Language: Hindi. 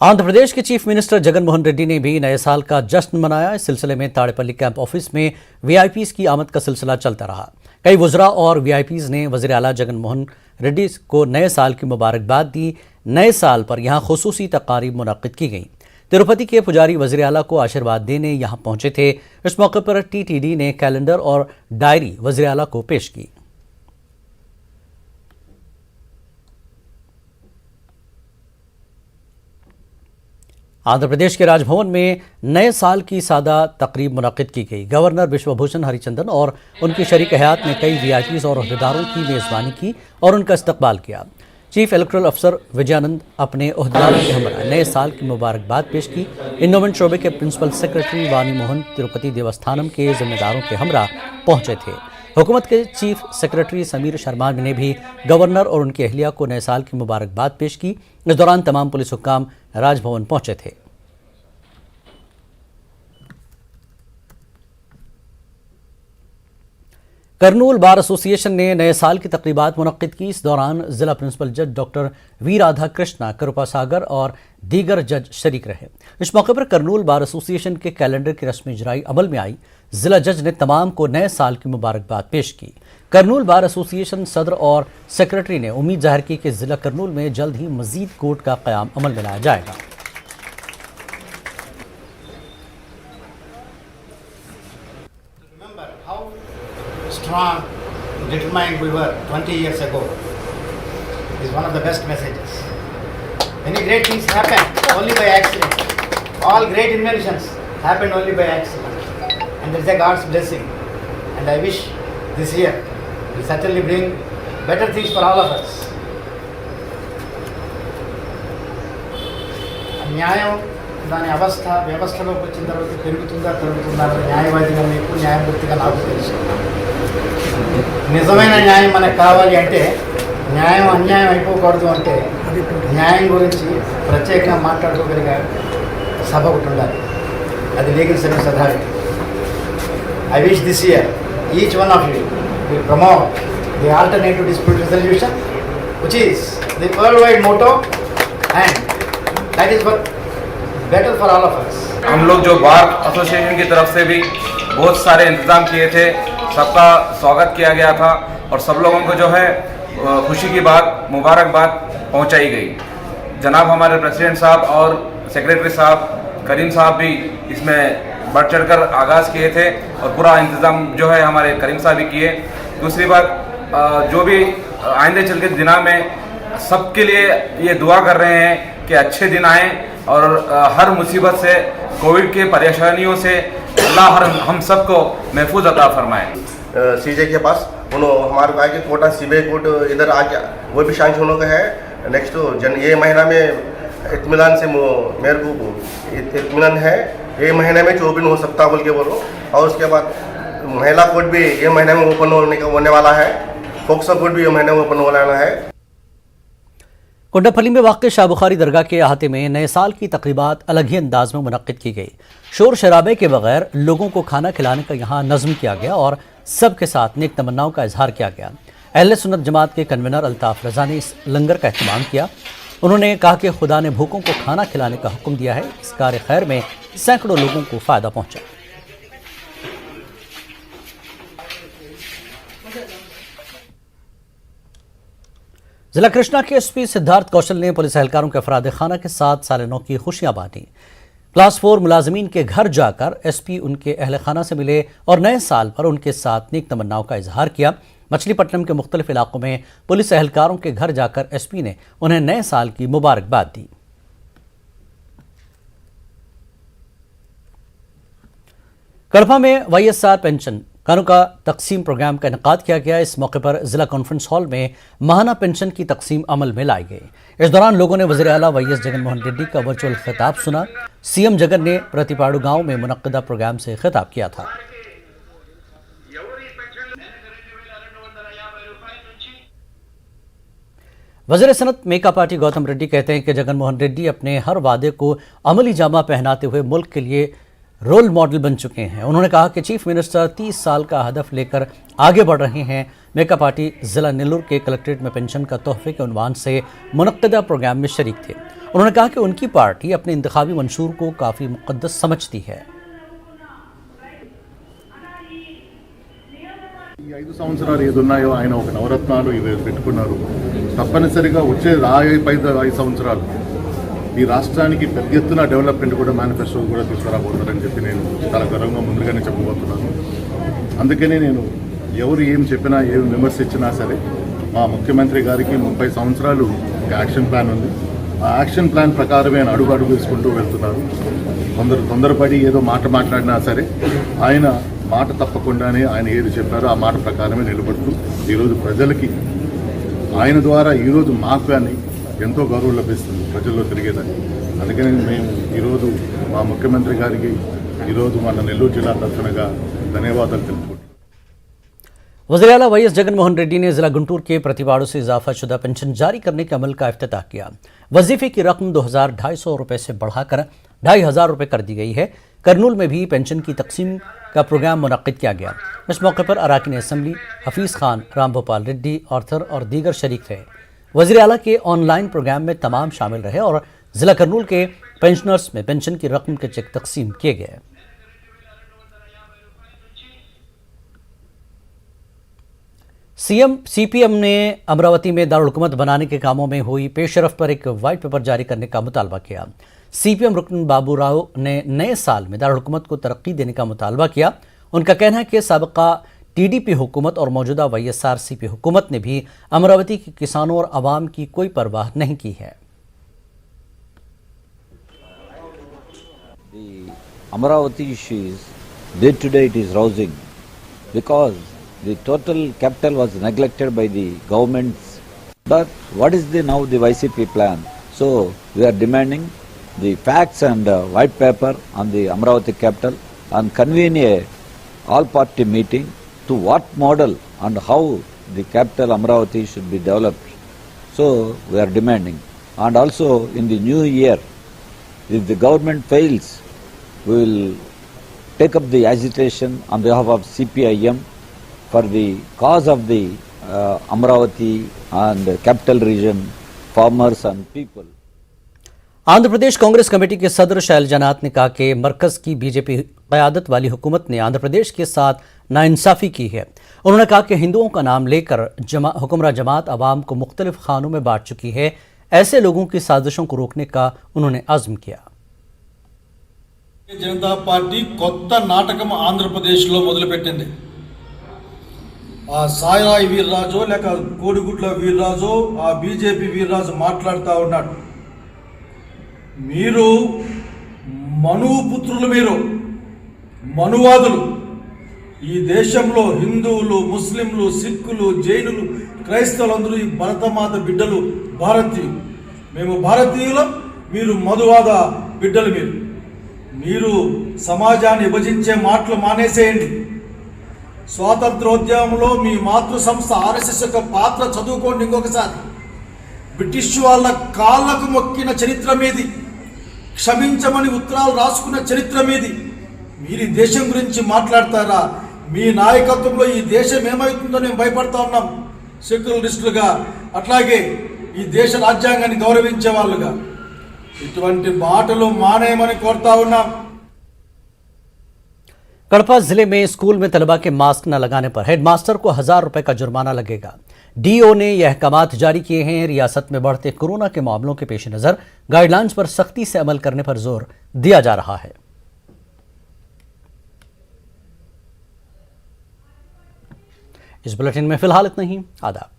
आंध्र प्रदेश के चीफ मिनिस्टर जगन मोहन रेड्डी ने भी नए साल का जश्न मनाया। इस सिलसिले में ताड़ेपल्ली कैंप ऑफिस में वीआईपीज की आमद का सिलसिला चलता रहा। कई वुज़रा और वीआईपीज ने वज़ीर आला जगन मोहन रेड्डी को नए साल की मुबारकबाद दी। नए साल पर यहां खुसूसी तकारीब मुनक्किद की गई। तिरुपति के पुजारी वज़ीर आला को आशीर्वाद देने यहां पहुंचे थे। इस मौके पर टीटीडी ने कैलेंडर और डायरी वज़ीर आला को पेश की। आंध्र प्रदेश के राजभवन में नए साल की सादा तकरीब मुनक्किद की गई। गवर्नर बिश्वभूषण हरिचंदन और उनकी शरीक हयात ने कई वीआईपीज और ओहदेदारों की मेज़बानी की और उनका इस्तकबाल किया। चीफ इलेक्टोरल अफसर विजयानंद अपने ओहदेदारों के हमरा नए साल की मुबारकबाद पेश की। इंडोमेंट शोबे के प्रिंसिपल सेक्रेटरी वानी मोहन तिरुपति देवस्थानम के जिम्मेदारों के हमरा पहुंचे थे। हुकूमत के चीफ सेक्रेटरी समीर शर्मा ने भी गवर्नर और उनकी अहलिया को नए साल की मुबारकबाद पेश की। इस दौरान तमाम पुलिस हुक्काम राजभवन पहुंचे थे। करनूल बार एसोसिएशन ने नए साल की तकरीबात मुनक्किद की। इस दौरान जिला प्रिंसिपल जज डॉक्टर वी राधा कृष्णा, कृपा सागर और दीगर जज शरीक रहे। इस मौके पर करनूल बार एसोसिएशन के कैलेंडर की रस्मी इजराई अमल में आई। जिला जज ने तमाम को नए साल की मुबारकबाद पेश की। करनूल बार एसोसिएशन सदर और सेक्रेटरी ने उम्मीद जाहिर की कि जिला करनूल में जल्द ही मजीद कोर्ट का क़याम अमल में लाया जाएगा। Strong, determined we were 20 years ago is one of the best messages. Many great things happen only by accident. All great inventions happen only by accident. And there is a God's blessing. And I wish this year will certainly bring better things for all of us. న్యాయం దాని వ్యవస్థలోకి వచ్చిన తర్వాత పెరుగుతుందా న్యాయవాదిగా మీకు న్యాయమూర్తిగా నాకు తెలుసు. నిజమైన న్యాయం మనకు కావాలి అంటే న్యాయం అన్యాయం అయిపోకూడదు అంటే న్యాయం గురించి ప్రత్యేకంగా మాట్లాడుకోగలిగే సభ ఒకటి ఉండాలి. అది legal service authority. I wish this year each one of you will promote the alternative dispute resolution which is the worldwide motto and that is what better for all of us. हम लोग जो बार एसोसिएशन की तरफ से भी बहुत सारे इंतजाम किए थे, सबका स्वागत किया गया था और सब लोगों को जो है खुशी की बात, मुबारकबाद पहुंचाई गई। जनाब हमारे प्रेसिडेंट साहब और सेक्रेटरी साहब करीम साहब भी इसमें बढ़ चढ़कर आगाज़ किए थे और पूरा इंतज़ाम जो है हमारे करीम साहब भी किए। दूसरी बात, जो भी आइंदे चल के दिनों में सबके लिए ये दुआ कर रहे हैं कि अच्छे दिन आएँ और हर मुसीबत से, कोविड के परेशानियों से अल्लाह हम सबको महफूज अता फरमाए। सीजे के पास उन्होंने हमारे कहा कि कोटा सीबीआई कोर्ट इधर आ गया, वो भी शांत होने का है। नेक्स्ट ये महीना में इत्मीनान से मेरे को इत्मीनान है, ये महीने में 24 हो सकता बोल के बोलो। और उसके बाद महिला कोर्ट भी ये महीने में ओपन होने वाला है। फोक्सो कोर्ट भी ये महीने में ओपन होने वाला है। कोंडापल्ली में वाक़ शाह बुखारी दरगाह के अहाते में नए साल की तकरीबात अलग ही अंदाज में मुनक्किद की गई। शोर शराबे के बगैर लोगों को खाना खिलाने का यहाँ नज़्म किया गया और सबके साथ नेक तमन्नाओं का इजहार किया गया। अहले सुन्नत जमात के कन्वीनर अल्ताफ़ रज़ा ने इस लंगर का एहतमाम किया। उन्होंने कहा कि खुदा ने भूखों को खाना खिलाने का हुक्म दिया है। इस कार्य खैर में सैकड़ों लोगों को फ़ायदा पहुँचा। जिला कृष्णा के एसपी सिद्धार्थ कौशल ने पुलिस एहलकारों के अफराद खाना के साथ साल नौ की खुशियां बांटी। क्लास 4 मुलाजमीन के घर जाकर एसपी उनके अहल खाना से मिले और नए साल पर उनके साथ नेक तमन्नाओं का इजहार किया। मछलीपट्टनम के मुख्तलिफ इलाकों में पुलिस एहलकारों के घर जाकर एसपी ने उन्हें नए साल की मुबारकबाद दी। कड़पा में वाईएसआर पेंशन कानों का तकसीम प्रोग्राम का इनेकाद किया गया। इस मौके पर जिला कॉन्फ्रेंस हॉल में माहाना पेंशन की तकसीम अमल में लाई गई। इस दौरान लोगों ने वज़ीर आला वाईएस जगन मोहन रेड्डी का वर्चुअल खिताब सुना। सीएम जगन ने प्रतिपाड़ू गांव में मुनक्किदा प्रोग्राम से खिताब किया था। वज़ीर सनत मेका पार्टी गौतम रेड्डी कहते हैं कि जगन मोहन रेड्डी अपने हर वादे को अमली जामा पहनाते हुए मुल्क के लिए रोल मॉडल बन चुके हैं। उन्होंने कहा कि चीफ मिनिस्टर 30 साल का हदफ लेकर आगे बढ़ रहे हैं। मेका पार्टी जिला नेल्लोर के कलेक्ट्रेट में पेंशन का तोहफे के उन्वान से मुनक्किदा प्रोग्राम में शरीक थे। उन्होंने कहा कि उनकी पार्टी अपने इंतखाबी मंशूर को काफ़ी मुक़द्दस समझती है। ఈ 5 సంవత్సరాలు ఏదున్నాయో ఆయన ఒక నవరత్నాలు ఇవి పెట్టుకున్నారు. తప్పనిసరిగా వచ్చే 5 సంవత్సరాలు ఈ రాష్ట్రానికి పెద్ద ఎత్తున డెవలప్మెంట్ కూడా మేనిఫెస్టో కూడా తీసుకురాబోతారని చెప్పి నేను చాలా గర్వంగా ముందుగానే చెప్పబోతున్నాను. అందుకనే నేను ఎవరు ఏం చెప్పినా ఏం విమర్శించినా సరే మా ముఖ్యమంత్రి గారికి 30 సంవత్సరాలు ఒక యాక్షన్ ప్లాన్ ఉంది. ఆ యాక్షన్ ప్లాన్ ప్రకారమే ఆయన అడుగు అడుగు వేసుకుంటూ వెళ్తున్నారు. కొందరు తొందరపడి ఏదో మాట్లాడినా సరే ఆయన మాట తప్పకుండానే ఆయన ఏది చెప్పారో ఆ మాట ప్రకారమే నిలబడుతూ ఈరోజు ప్రజలకి ఆయన ద్వారా ఈరోజు మాకు కానీ ఎంతో గౌరవం లభిస్తుంది ప్రజల్లో తిరిగేదాన్ని. అందుకని మేము ఈరోజు మా ముఖ్యమంత్రి గారికి ఈరోజు మన నెల్లూరు జిల్లా తరఫునగా ధన్యవాదాలు తెలుపుకుంటున్నాం. वज़ीर आला वाई एस जगनमोहन रेड्डी ने जिला गुंटूर के प्रतिवाड़ों से इजाफा शुदा पेंशन जारी करने के अमल का इफ्तिताह किया। वजीफे की रकम 2,250 रुपये से बढ़ाकर 2,500 रुपये कर दी गई है। करनूल में भी पेंशन की तकसीम का प्रोग्राम मुनक्किद किया गया। इस मौके पर अराकीन असम्बली हफीज़ खान, राम भोपाल रेड्डी, ऑर्थर और दीगर शरीक थे। वज़ीर आला के ऑनलाइन प्रोग्राम में तमाम शामिल रहे और जिला करनूल के पेंशनर्स में पेंशन की रकम के चेक तकसीम किए गए। सीपीएम ने अमरावती में दारुल हुकूमत बनाने के कामों में हुई पेशरफ पर एक वाइट पेपर जारी करने का मुतालबा किया। सीपीएम रुकन बाबू राव ने नए साल में दारुल हुकूमत को तरक्की देने का मुतालबा किया। उनका कहना है कि साबका टीडीपी हुकूमत और मौजूदा वाईएसआरसीपी हुकूमत ने भी अमरावती के किसानों और आवाम की कोई परवाह नहीं की है। Amaravati issue is, day to day it is rousing because the total capital was neglected by the governments. But what is now the YCP plan? So we are demanding the facts and white paper on the Amaravati capital and convene a all-party meeting to what model and how the capital Amaravati should be developed. So we are demanding. And also in the new year, if the government fails, we will take up the agitation on behalf of CPIM for the cause of the Amaravati and capital region farmers and people. Andhra Pradesh Congress committee के सदर शैलजानाथ ने कहा कि मरकज की बीजेपी क़यादत वाली हुकूमत ने आंध्र प्रदेश के साथ नाइंसाफ़ी की है। उन्होंने कहा कि हिंदुओं का नाम लेकर हुक्मरान जमात अवाम को मुख्तलिफ खानों में बांट चुकी है। ऐसे लोगों की साजिशों को रोकने का उन्होंने अज़्म किया। जनता पार्टी కొత్త నాటకం ఆంధ్రప్రదేశ్లో మొదలుపెట్టింది. ఆ సాయిరాయి వీర్రాజు లేక కోడిగుడ్ల వీర్రాజు ఆ బీజేపీ వీర్రాజు మాట్లాడుతూ ఉన్నాడు. మీరు మనువు పుత్రులు, మీరు మనువాదులు. ఈ దేశంలో హిందువులు, ముస్లింలు, సిక్కులు, జైనులు, క్రైస్తవులందరూ ఈ భరతమాత బిడ్డలు, భారతీయులు. మేము భారతీయులం, మీరు మధువాద బిడ్డలు. మీరు సమాజాన్ని విభజించే మాటలు మానేసేయండి. స్వాతంత్రోద్యమంలో మీ మాతృ సంస్థ ఆర్ఎస్ఎస్ యొక్క పాత్ర చదువుకోండి ఇంకొకసారి. బ్రిటిష్ వాళ్ళ కాళ్ళకు మొక్కిన చరిత్ర మీది, క్షమించమని ఉత్తరాలు రాసుకున్న చరిత్ర మీది మీరు ఈ దేశం గురించి మాట్లాడతారా? మీ నాయకత్వంలో ఈ దేశం ఏమవుతుందో మేము భయపడతా ఉన్నాం సెక్యులరిస్టులుగా, అట్లాగే ఈ దేశ రాజ్యాంగాన్ని గౌరవించే వాళ్ళుగా. ఇటువంటి మాటలు మానేయమని కోరుతా ఉన్నాం. कड़पा जिले में स्कूल में तलबा के मास्क न लगाने पर हेडमास्टर को 1000 रुपए का जुर्माना लगेगा। डीओ ने यह अहकामात जारी किए हैं। रियासत में बढ़ते कोरोना के मामलों के पेश नज़र गाइडलाइंस पर सख्ती से अमल करने पर जोर दिया जा रहा है। इस बुलेटिन में फिलहाल इतना ही। आदाब।